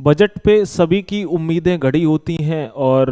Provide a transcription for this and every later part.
Budget पे सभी की उम्मीदें गड़ी होती हैं और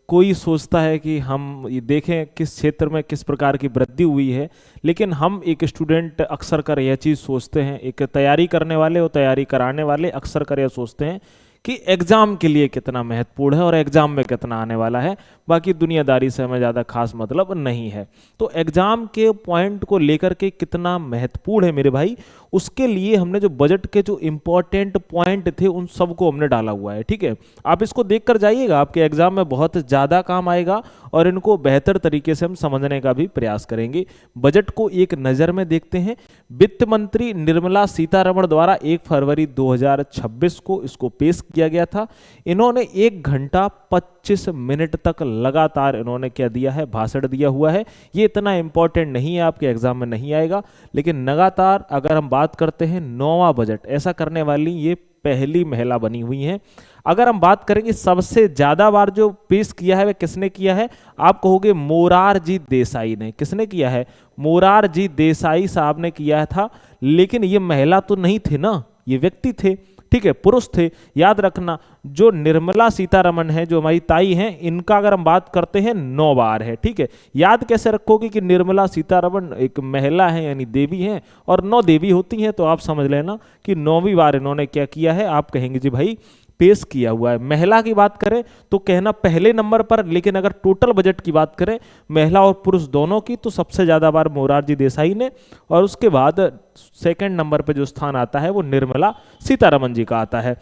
कोई सोचता है कि हम ये देखें किस क्षेत्र में किस प्रकार की वृद्धि हुई है। लेकिन हम एक स्टूडेंट अक्सर कर यह चीज़ सोचते हैं, एक तैयारी करने वाले और तैयारी कराने वाले अक्सर कर यह सोचते हैं कि एग्ज़ाम के लिए कितना महत्वपूर्ण है और एग्ज़ाम में कितना आने वाला है। बाकी दुनियादारी से हमें ज़्यादा खास मतलब नहीं है। तो एग्ज़ाम के पॉइंट को लेकर के कितना महत्वपूर्ण है मेरे भाई, उसके लिए हमने जो बजट के जो इम्पोर्टेंट पॉइंट थे उन सबको हमने डाला हुआ है। ठीक है, आप इसको देख कर जाइएगा, आपके एग्जाम में बहुत ज़्यादा काम आएगा और इनको बेहतर तरीके से हम समझने का भी प्रयास करेंगे। बजट को एक नज़र में देखते हैं। वित्त मंत्री निर्मला सीतारमण द्वारा 1 फरवरी 2026 को इसको पेश किया गया था। इन्होंने 1 घंटा 25 मिनट तक लगातार इन्होंने क्या दिया है, भाषण दिया हुआ है। ये इतना इंपॉर्टेंट नहीं है, आपके एग्जाम में नहीं आएगा, लेकिन लगातार अगर हम बात करते हैं 9वां बजट ऐसा करने वाली ये पहली महिला बनी हुई हैं। अगर हम बात करेंगे सबसे ज्यादा बार जो पेश किया है वह किसने किया है, आप कहोगे मोरारजी देसाई ने। किसने किया है? मोरारजी देसाई साहब ने किया था। लेकिन ये महिला तो नहीं थे ना, ये व्यक्ति थे। ठीक है, पुरुष थे। याद रखना, जो निर्मला सीतारमण है, जो हमारी ताई हैं, इनका अगर हम बात करते हैं 9 बार है। ठीक है, याद कैसे रखोगे कि निर्मला सीतारमण एक महिला है यानी देवी हैं और 9 देवी होती हैं, तो आप समझ लेना कि 9वीं बार इन्होंने क्या किया है। आप कहेंगे जी भाई पेश किया हुआ है। महिला की बात करें तो कहना पहले नंबर पर, लेकिन अगर टोटल बजट की बात करें महिला और पुरुष दोनों की, तो सबसे ज्यादा बार मोरारजी देसाई ने, और उसके बाद सेकंड नंबर पर जो स्थान आता है वो निर्मला सीतारमण जी का आता है।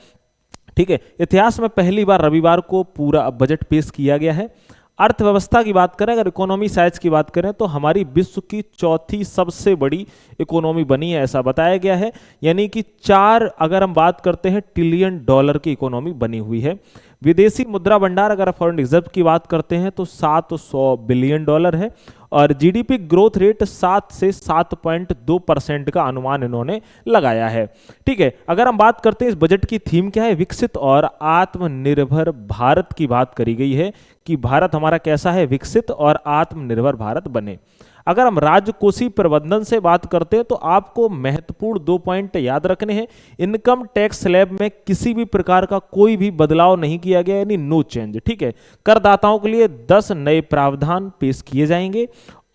ठीक है, इतिहास में पहली बार रविवार को पूरा बजट पेश किया गया है। अर्थव्यवस्था की बात करें, अगर इकोनॉमी साइज की बात करें, तो हमारी विश्व की चौथी सबसे बड़ी इकोनॉमी बनी है ऐसा बताया गया है। यानी कि 4 अगर हम बात करते हैं ट्रिलियन डॉलर की इकोनॉमी बनी हुई है। विदेशी मुद्रा भंडार अगर फॉरेन रिजर्व की बात करते हैं तो 700 बिलियन डॉलर है और जीडीपी ग्रोथ रेट 7 से 7.2% का अनुमान इन्होंने लगाया है। ठीक है, अगर हम बात करते हैं इस बजट की थीम क्या है, विकसित और आत्मनिर्भर भारत की बात करी गई है कि भारत हमारा कैसा है, विकसित और आत्मनिर्भर भारत बने। अगर हम राजकोषीय प्रबंधन से बात करते हैं तो आपको महत्वपूर्ण 2 पॉइंट याद रखने हैं। इनकम टैक्स स्लैब में किसी भी प्रकार का कोई भी बदलाव नहीं किया गया, यानी नो चेंज। ठीक है, करदाताओं के लिए 10 नए प्रावधान पेश किए जाएंगे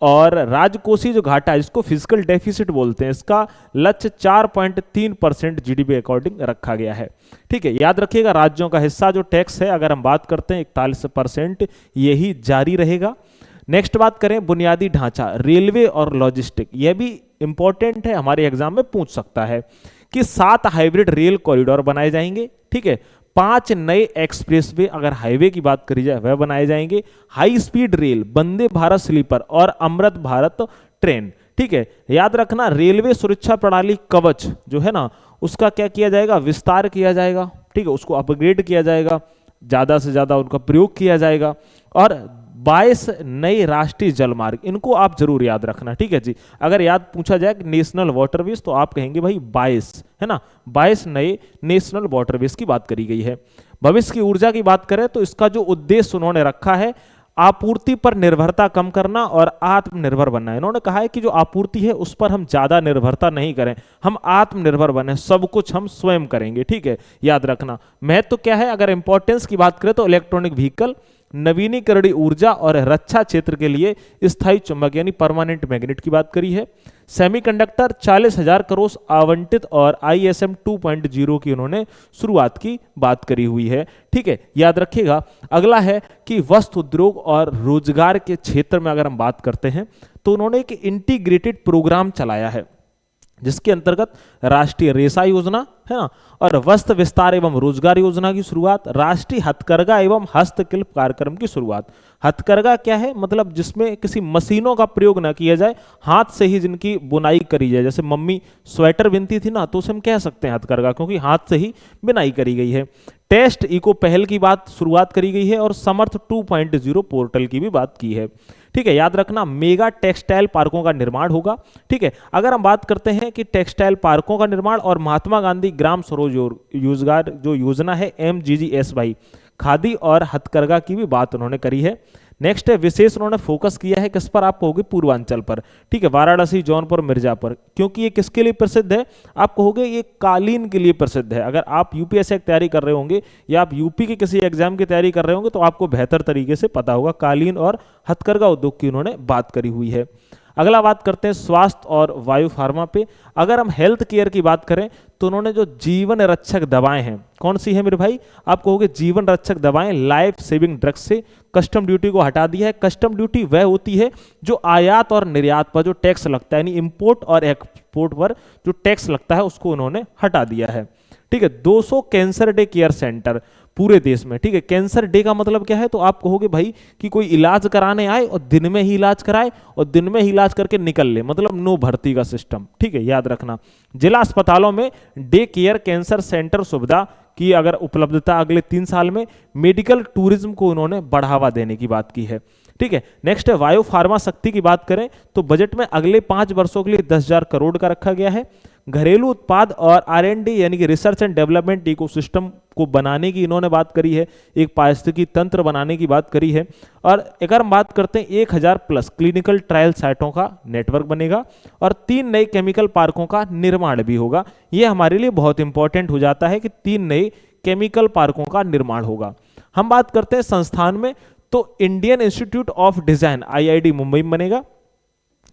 और राजकोषीय जो घाटा है, जिसको फिजिकल डेफिसिट बोलते हैं, इसका लक्ष्य 4.3% जीडीपी अकॉर्डिंग रखा गया है। ठीक है, याद रखिएगा राज्यों का हिस्सा जो टैक्स है, अगर हम बात करते हैं 41%, यही जारी रहेगा। नेक्स्ट बात करें बुनियादी ढांचा, रेलवे और लॉजिस्टिक, यह भी इंपॉर्टेंट है, हमारे एग्जाम में पूछ सकता है कि 7 हाइब्रिड रेल कॉरिडोर बनाए जाएंगे। ठीक है, 5 नए एक्सप्रेसवे अगर हाईवे की बात करी जाए वह बनाए जाएंगे। High speed rail, Vande Bharat sleeper और अमृत भारत ट्रेन। ठीक है, याद रखना रेलवे सुरक्षा प्रणाली कवच जो है ना, उसका क्या किया जाएगा, विस्तार किया जाएगा। ठीक है, उसको अपग्रेड किया जाएगा, ज्यादा से ज्यादा उनका प्रयोग किया जाएगा। और 22 नए राष्ट्रीय जलमार्ग, इनको आप जरूर याद रखना। ठीक है जी, अगर याद पूछा जाए नेशनल वाटरवेज तो आप कहेंगे भाई 22 है ना, 22 नए नेशनल वाटरवेज की बात करी गई है। भविष्य की ऊर्जा की बात करें तो इसका जो उद्देश्य उन्होंने रखा है, आपूर्ति पर निर्भरता कम करना और आत्मनिर्भर बनना है। इन्होंने कहा है कि जो आपूर्ति है उस पर हम ज्यादा निर्भरता नहीं करें, हम आत्मनिर्भर बने, सब कुछ हम स्वयं करेंगे। ठीक है, याद रखना। महत्व तो क्या है, अगर इंपॉर्टेंस की बात करें तो इलेक्ट्रॉनिक व्हीकल, नवीनीकरणीय ऊर्जा और रक्षा क्षेत्र के लिए स्थायी चुंबक यानी परमानेंट मैग्नेट की बात करी है। सेमीकंडक्टर 40,000 करोड़ आवंटित और ISM 2.0 की उन्होंने शुरुआत की बात करी हुई है। ठीक है, याद रखिएगा। अगला है कि वस्त्र उद्योग और रोजगार के क्षेत्र में अगर हम बात करते हैं तो उन्होंने एक इंटीग्रेटेड प्रोग्राम चलाया है, जिसके अंतर्गत राष्ट्रीय रेशा योजना है ना, और वस्त्र विस्तार एवं रोजगार योजना की शुरुआत, राष्ट्रीय हथकरघा एवं हस्तशिल्प कार्यक्रम की शुरुआत। हथकरघा क्या है, मतलब जिसमें किसी मशीनों का प्रयोग ना किया जाए, हाथ से ही जिनकी बुनाई करी जाए। जैसे मम्मी स्वेटर बुनती थी ना, तो उसे हम कह सकते हैं हथकरघा, क्योंकि हाथ से ही बुनाई करी गई है। टेस्ट इको पहल की बात शुरुआत करी गई है और समर्थ 2.0 पोर्टल की भी बात की है। ठीक है, याद रखना मेगा टेक्सटाइल पार्कों का निर्माण होगा। ठीक है, अगर हम बात करते हैं कि टेक्सटाइल पार्कों का निर्माण और महात्मा गांधी ग्राम स्वरोजगार जो योजना है MGGSY, खादी और हथकरघा की भी बात उन्होंने करी है। नेक्स्ट है विशेष उन्होंने फोकस किया है किस पर, आप कहोगे पूर्वांचल पर, ठीक है, वाराणसी, जौनपुर, मिर्जापुर, क्योंकि ये किसके लिए प्रसिद्ध है, आप कहोगे ये कालीन के लिए प्रसिद्ध है। अगर आप यूपीएससी की तैयारी कर रहे होंगे या आप यूपी के किसी एग्जाम की तैयारी कर रहे होंगे तो आपको बेहतर तरीके से पता होगा, कालीन और हथकरघा उद्योग की उन्होंने बात करी हुई है। अगला बात करते हैं स्वास्थ्य और वायु फार्मा पे। अगर हम हेल्थ केयर की बात करें तो उन्होंने जो जीवन रक्षक दवाएं हैं, कौन सी है मेरे भाई, आप कहोगे जीवन रक्षक दवाएं, लाइफ सेविंग ड्रग्स से कस्टम ड्यूटी को हटा दिया है। कस्टम ड्यूटी वह होती है जो आयात और निर्यात पर जो टैक्स लगता है, यानी इंपोर्ट और एक्सपोर्ट पर जो टैक्स लगता है उसको उन्होंने हटा दिया है। ठीक है, 200 कैंसर डे केयर सेंटर पूरे देश में। ठीक है, कैंसर डे का मतलब क्या है, तो आप कहोगे भाई कि कोई इलाज कराने आए और दिन में ही इलाज कराए और दिन में ही इलाज करके निकल ले, मतलब नो भर्ती का सिस्टम। ठीक है, याद रखना। जिला अस्पतालों में डे केयर कैंसर सेंटर सुविधा की अगर उपलब्धता अगले 3 साल में, मेडिकल टूरिज्म को उन्होंने बढ़ावा देने की बात की है। ठीक है, नेक्स्ट है वायु फार्मा शक्ति की बात करें तो बजट में अगले 5 वर्षों के लिए 10,000 करोड़ का रखा गया है। घरेलू उत्पाद और R&D यानी कि रिसर्च एंड डेवलपमेंट इकोसिस्टम को बनाने की इन्होंने बात करी है, एक पारिस्थितिकी तंत्र बनाने की बात करी है। और अगर हम बात करते हैं 1000 प्लस क्लिनिकल ट्रायल साइटों का नेटवर्क बनेगा और 3 नए केमिकल पार्कों का निर्माण भी होगा। यह हमारे लिए बहुत इंपॉर्टेंट हो जाता है कि 3 नए केमिकल पार्कों का निर्माण होगा। हम बात करते हैं संस्थान में तो Indian institute of design IID Mumbai में बनेगा,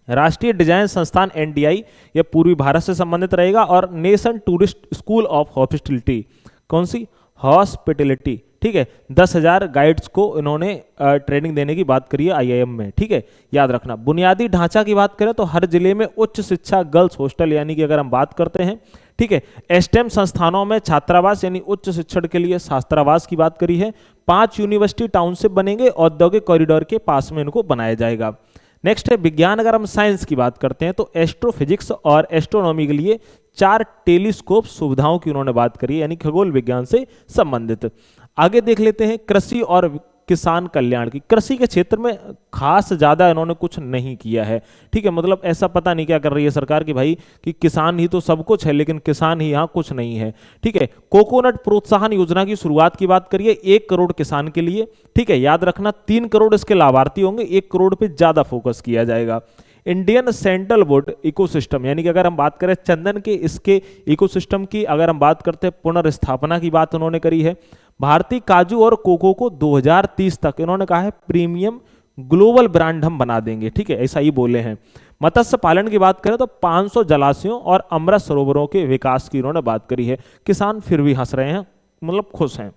राष्ट्रीय डिजाइन संस्थान NDI यह पूर्वी भारत से संबंधित रहेगा और nation tourist school of hospitality, कौन सी, हॉस्पिटलिटी। ठीक है, 10,000 गाइड्स को इन्होंने ट्रेनिंग देने की बात करी है IIM में। ठीक है, याद रखना। बुनियादी ढांचा की बात करें तो हर जिले में उच्च शिक्षा गर्ल्स हॉस्टल यानी कि अगर हम बात करते हैं, ठीक है, STEM संस्थानों में छात्रावास यानी उच्च शिक्षण के लिए छात्रावास की बात करी है। 5 यूनिवर्सिटी टाउनशिप बनेंगे, औद्योगिक कॉरिडोर के पास में इनको बनाया जाएगा। नेक्स्ट है विज्ञान, अगर हम साइंस की बात करते हैं तो एस्ट्रोफिजिक्स और एस्ट्रोनॉमी के लिए 4 टेलीस्कोप सुविधाओं की उन्होंने बात करी है, यानी खगोल विज्ञान से संबंधित। आगे देख लेते हैं कृषि और किसान कल्याण की। कृषि के क्षेत्र में खास ज्यादा इन्होंने कुछ नहीं किया है। ठीक है, मतलब ऐसा पता नहीं क्या कर रही है सरकार कि भाई कि किसान ही तो सब कुछ है लेकिन किसान ही यहाँ कुछ नहीं है। ठीक है, कोकोनट प्रोत्साहन योजना की शुरुआत की बात करिए 1 करोड़ किसान के लिए। ठीक है, याद रखना 3 करोड़ इसके लाभार्थी होंगे, 1 करोड़ पे ज्यादा फोकस किया जाएगा। इंडियन सैंडलवुड इकोसिस्टम यानी कि अगर हम बात करें चंदन के इसके इकोसिस्टम की, अगर हम बात करते हैं पुनर्स्थापना की बात उन्होंने करी है। भारतीय काजू और कोको को 2030 तक इन्होंने कहा है प्रीमियम ग्लोबल ब्रांड हम बना देंगे। ठीक है, ऐसा ही बोले हैं। मत्स्य पालन की बात करें तो 500 जलाशयों और अमृत सरोवरों के विकास की इन्होंने बात करी है। किसान फिर भी हंस रहे हैं, मतलब खुश हैं।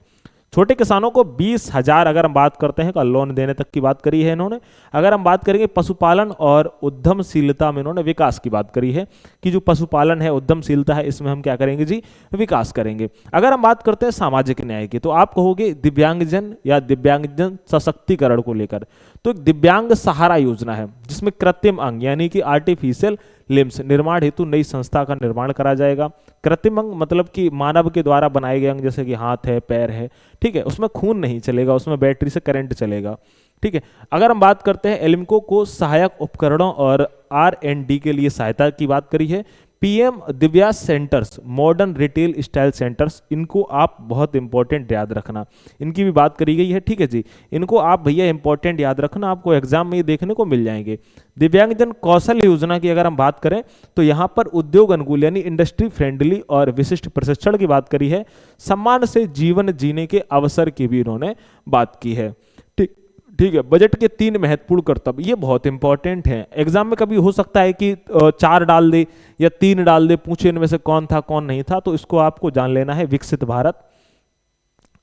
छोटे किसानों को 20,000 अगर हम बात करते हैं का लोन देने तक की बात करी है इन्होंने। अगर हम बात करेंगे पशुपालन और उद्यमशीलता में इन्होंने विकास की बात करी है कि जो पशुपालन है, उद्यमशीलता है, इसमें हम क्या करेंगे जी, विकास करेंगे। अगर हम बात करते हैं सामाजिक न्याय की तो आप कहोगे दिव्यांगजन या दिव्यांगजन सशक्तिकरण को लेकर, तो एक दिव्यांग सहारा योजना है जिसमें कृत्रिम अंग यानी कि आर्टिफिशियल लिम्स निर्माण हेतु नई संस्था का निर्माण करा जाएगा। कृत्रिम अंग मतलब कि मानव के द्वारा बनाए गए अंग, जैसे कि हाथ है, पैर है। ठीक है, उसमें खून नहीं चलेगा, उसमें बैटरी से करंट चलेगा। ठीक है, अगर हम बात करते हैं एलिम्को को सहायक उपकरणों और R&D के लिए सहायता की बात करी है। PM Divya centres, modern retail style centres, इनको आप बहुत इंपॉर्टेंट याद रखना, इनकी भी बात करी गई है। ठीक है जी, इनको आप भैया इंपॉर्टेंट याद रखना, आपको एग्जाम में ये देखने को मिल जाएंगे। दिव्यांगजन कौशल योजना की अगर हम बात करें तो यहाँ पर उद्योग अनुकूल यानी इंडस्ट्री फ्रेंडली और विशिष्ट प्रशिक्षण की बात करी है। सम्मान से जीवन जीने के अवसर की भी इन्होंने बात की है। ठीक है, बजट के 3 महत्वपूर्ण कर्तव्य, ये बहुत इंपॉर्टेंट हैं। एग्जाम में कभी हो सकता है कि 4 डाल दे या 3 डाल दे, पूछे इनमें से कौन था कौन नहीं था, तो इसको आपको जान लेना है। विकसित भारत,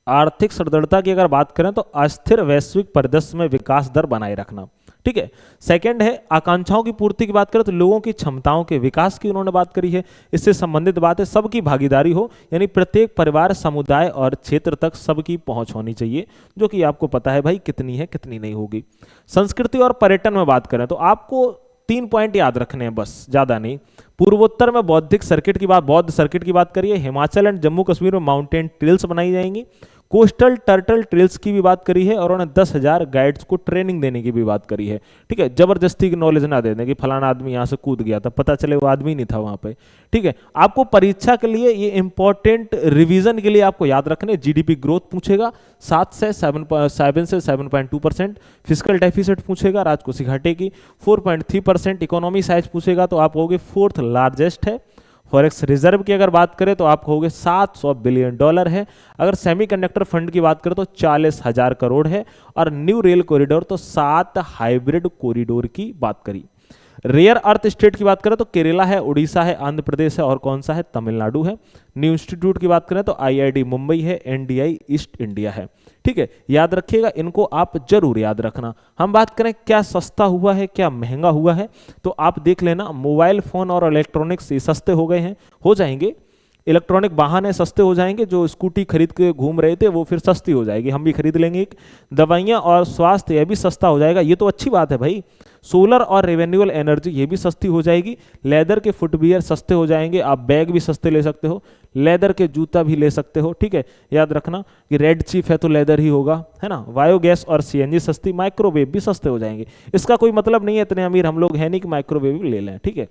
आर्थिक सुदृढ़ता की अगर बात करें तो अस्थिर वैश्विक परिदृश्य में विकास दर बनाए रखना। ठीक है, सेकंड है आकांक्षाओं की पूर्ति की बात करें तो लोगों की क्षमताओं के विकास की उन्होंने बात करी है। इससे संबंधित बात है सबकी भागीदारी हो, यानी प्रत्येक परिवार, समुदाय और क्षेत्र तक सबकी पहुंच होनी चाहिए, जो कि आपको पता है भाई कितनी है कितनी नहीं होगी। संस्कृति और पर्यटन में बात करें तो आपको 3 पॉइंट याद रखने हैं बस, ज्यादा नहीं। पूर्वोत्तर में बौद्ध सर्किट की बात करिए, हिमाचल एंड जम्मू कश्मीर में माउंटेन ट्रेल्स बनाई जाएंगी। कोस्टल टर्टल ट्रेल्स की भी बात करी है और उन्होंने 10,000 गाइड्स को ट्रेनिंग देने की भी बात करी है। ठीक है, जबरदस्ती की नॉलेज ना दे दें कि फलाना आदमी यहाँ से कूद गया था, पता चले वो आदमी नहीं था वहां पे। ठीक है, आपको परीक्षा के लिए ये इंपॉर्टेंट रिवीजन के लिए आपको याद रखने, जीडीपी ग्रोथ पूछेगा 7 से 7.2%, फिजिकल डेफिसिट पूछेगा राजकोषीय घाटे की 4.3%, इकोनॉमी साइज पूछेगा तो आप कहोगे फोर्थ लार्जेस्ट है। फॉरेक्स रिजर्व की अगर बात करें तो आप कहोगे $700 बिलियन है। अगर सेमीकंडक्टर फंड की बात करें तो 40,000 करोड़ है। और न्यू रेल कॉरिडोर तो 7 हाइब्रिड कॉरिडोर की बात करी। रेयर अर्थ स्टेट की बात करें तो केरला है, उड़ीसा है, आंध्र प्रदेश है और कौन सा है, तमिलनाडु है। न्यू इंस्टीट्यूट की बात करें तो आईआईटी मुंबई है, एनडीआई ईस्ट इंडिया है। ठीक है, याद रखिएगा, इनको आप जरूर याद रखना। हम बात करें क्या सस्ता हुआ है क्या महंगा हुआ है, तो आप देख लेना, मोबाइल फोन और इलेक्ट्रॉनिक्स ये सस्ते हो गए हैं, हो जाएंगे। इलेक्ट्रॉनिक वाहन है सस्ते हो जाएंगे, जो स्कूटी खरीद के घूम रहे थे वो फिर सस्ती हो जाएगी, हम भी खरीद लेंगे एक। दवाइयाँ और स्वास्थ्य ये भी सस्ता हो जाएगा, ये तो अच्छी बात है भाई। सोलर और रिन्यूएबल एनर्जी ये भी सस्ती हो जाएगी। लेदर के फुटवियर सस्ते हो जाएंगे, आप बैग भी सस्ते ले सकते हो, लेदर के जूता भी ले सकते हो। ठीक है, याद रखना कि रेड चीफ है तो लेदर ही होगा, है ना। बायोगैस और सीएनजी सस्ती, माइक्रोवेव भी सस्ते हो जाएंगे। इसका कोई मतलब नहीं है, इतने अमीर हम लोग हैं नहीं कि माइक्रोवेव भी ले लें। ठीक है,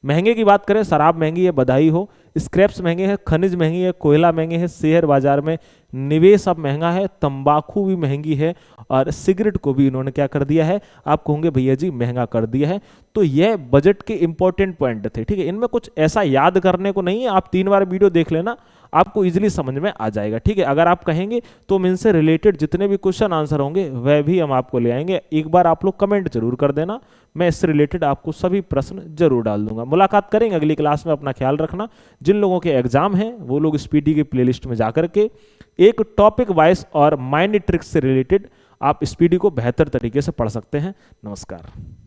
महंगे की बात करें, शराब महंगी है, बधाई हो। स्क्रैप्स महंगे हैं, खनिज महंगी है, कोयला महंगे है, शेयर बाजार में निवेश अब महंगा है, तंबाकू भी महंगी है और सिगरेट को भी इन्होंने क्या कर दिया है, आप कहोगे भैया जी महंगा कर दिया है। तो यह बजट के इंपॉर्टेंट पॉइंट थे। ठीक है, इनमें कुछ ऐसा याद करने को नहीं है, आप 3 बार वीडियो देख लेना, आपको इजीली समझ में आ जाएगा। ठीक है, अगर आप कहेंगे तो हम इनसे रिलेटेड जितने भी क्वेश्चन आंसर होंगे वह भी हम आपको ले आएंगे। एक बार आप लोग कमेंट जरूर कर देना, मैं इससे रिलेटेड आपको सभी प्रश्न जरूर डाल दूंगा। मुलाकात करेंगे अगली क्लास में, अपना ख्याल रखना। जिन लोगों के एग्जाम हैं वो लोग स्पीडी के प्लेलिस्ट में जाकर के एक टॉपिक वाइज और माइंड ट्रिक्स से रिलेटेड आप स्पीडी को बेहतर तरीके से पढ़ सकते हैं। नमस्कार।